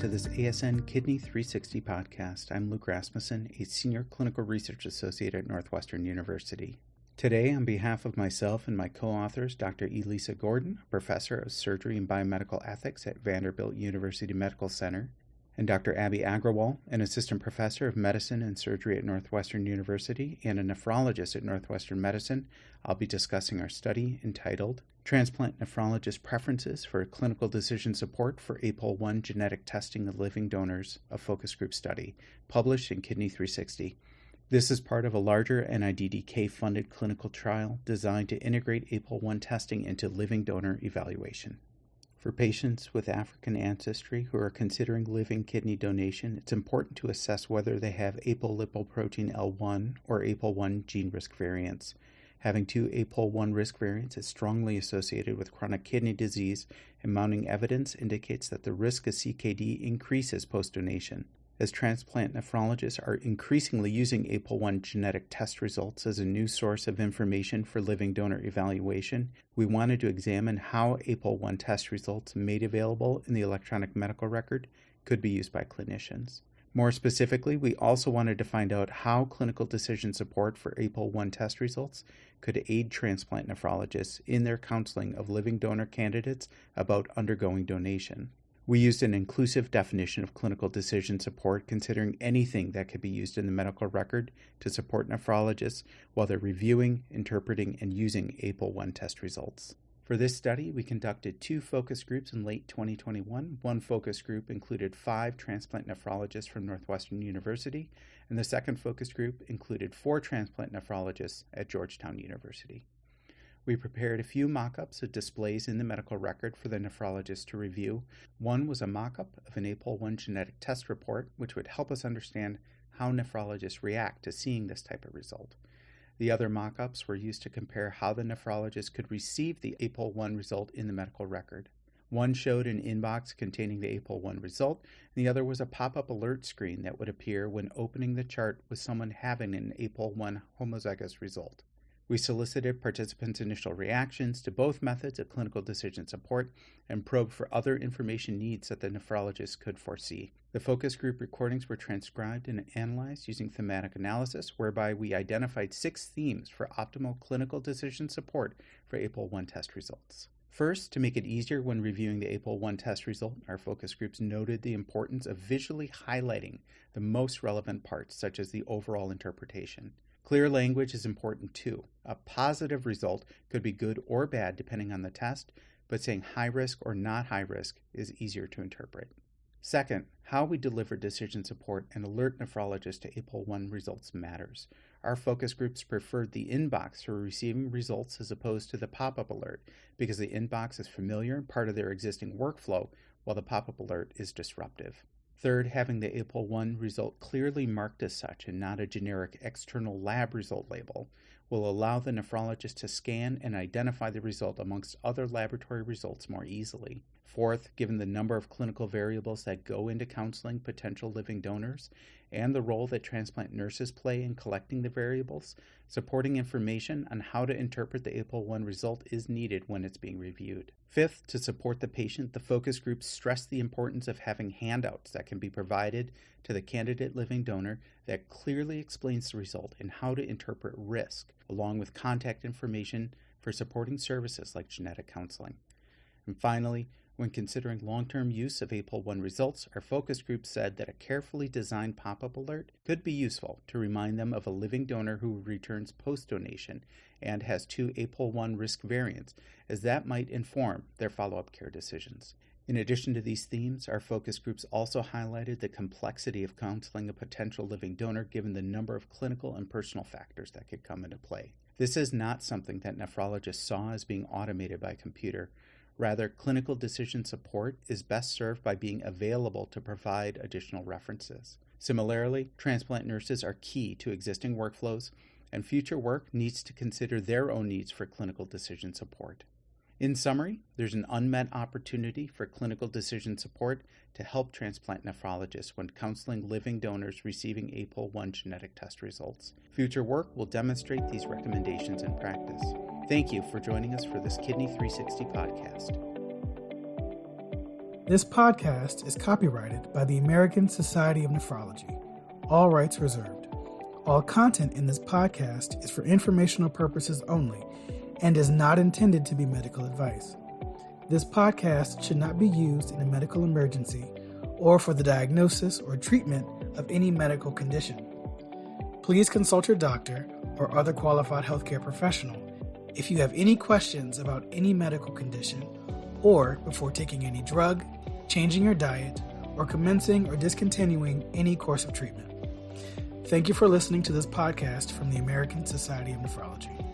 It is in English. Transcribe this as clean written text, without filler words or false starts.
to this ASN Kidney 360 podcast. I'm Luke Rasmussen, a Senior Clinical Research Associate at Northwestern University. Today, on behalf of myself and my co-authors, Dr. Elisa Gordon, a Professor of Surgery and Biomedical Ethics at Vanderbilt University Medical Center, and Dr. Abby Agrawal, an Assistant Professor of Medicine and Surgery at Northwestern University and a nephrologist at Northwestern Medicine, I'll be discussing our study entitled Transplant Nephrologist Preferences for Clinical Decision Support for APOL1 Genetic Testing of Living Donors, a focus group study, published in Kidney 360. This is part of a larger NIDDK-funded clinical trial designed to integrate APOL1 testing into living donor evaluation. For patients with African ancestry who are considering living kidney donation, it's important to assess whether they have apolipoprotein L1 or APOL1 gene risk variants. Having two APOL1 risk variants is strongly associated with chronic kidney disease, and mounting evidence indicates that the risk of CKD increases post-donation. As transplant nephrologists are increasingly using APOL1 genetic test results as a new source of information for living donor evaluation, we wanted to examine how APOL1 test results made available in the electronic medical record could be used by clinicians. More specifically, we also wanted to find out how clinical decision support for APOL1 test results could aid transplant nephrologists in their counseling of living donor candidates about undergoing donation. We used an inclusive definition of clinical decision support, considering anything that could be used in the medical record to support nephrologists while they're reviewing, interpreting, and using APOL1 test results. For this study, we conducted two focus groups in late 2021. One focus group included 5 transplant nephrologists from Northwestern University, and the second focus group included 4 transplant nephrologists at Georgetown University. We prepared a few mock-ups of displays in the medical record for the nephrologist to review. One was a mock-up of an APOL1 genetic test report, which would help us understand how nephrologists react to seeing this type of result. The other mock-ups were used to compare how the nephrologist could receive the APOL1 result in the medical record. One showed an inbox containing the APOL1 result, and the other was a pop-up alert screen that would appear when opening the chart with someone having an APOL1 homozygous result. We solicited participants' initial reactions to both methods of clinical decision support and probed for other information needs that the nephrologist could foresee. The focus group recordings were transcribed and analyzed using thematic analysis, whereby we identified 6 themes for optimal clinical decision support for APOL1 test results. First, to make it easier when reviewing the APOL1 test result, our focus groups noted the importance of visually highlighting the most relevant parts, such as the overall interpretation. Clear language is important too. A positive result could be good or bad depending on the test, but saying high risk or not high risk is easier to interpret. Second, how we deliver decision support and alert nephrologists to APOL1 results matters. Our focus groups preferred the inbox for receiving results as opposed to the pop-up alert because the inbox is familiar and part of their existing workflow, while the pop-up alert is disruptive. Third, having the APOL1 result clearly marked as such and not a generic external lab result label will allow the nephrologist to scan and identify the result amongst other laboratory results more easily. Fourth, given the number of clinical variables that go into counseling potential living donors and the role that transplant nurses play in collecting the variables, supporting information on how to interpret the APOL1 result is needed when it's being reviewed. Fifth, to support the patient, the focus groups stress the importance of having handouts that can be provided to the candidate living donor that clearly explains the result and how to interpret risk, along with contact information for supporting services like genetic counseling. And finally, when considering long-term use of APOL1 results, our focus group said that a carefully designed pop-up alert could be useful to remind them of a living donor who returns post-donation and has 2 APOL1 risk variants, as that might inform their follow-up care decisions. In addition to these themes, our focus groups also highlighted the complexity of counseling a potential living donor given the number of clinical and personal factors that could come into play. This is not something that nephrologists saw as being automated by computer. Rather, clinical decision support is best served by being available to provide additional references. Similarly, transplant nurses are key to existing workflows, and future work needs to consider their own needs for clinical decision support. In summary, there's an unmet opportunity for clinical decision support to help transplant nephrologists when counseling living donors receiving APOL1 genetic test results. Future work will demonstrate these recommendations in practice. Thank you for joining us for this Kidney 360 podcast. This podcast is copyrighted by the American Society of Nephrology. All rights reserved. All content in this podcast is for informational purposes only and is not intended to be medical advice. This podcast should not be used in a medical emergency or for the diagnosis or treatment of any medical condition. Please consult your doctor or other qualified healthcare professional if you have any questions about any medical condition or before taking any drug, changing your diet, or commencing or discontinuing any course of treatment. Thank you for listening to this podcast from the American Society of Nephrology.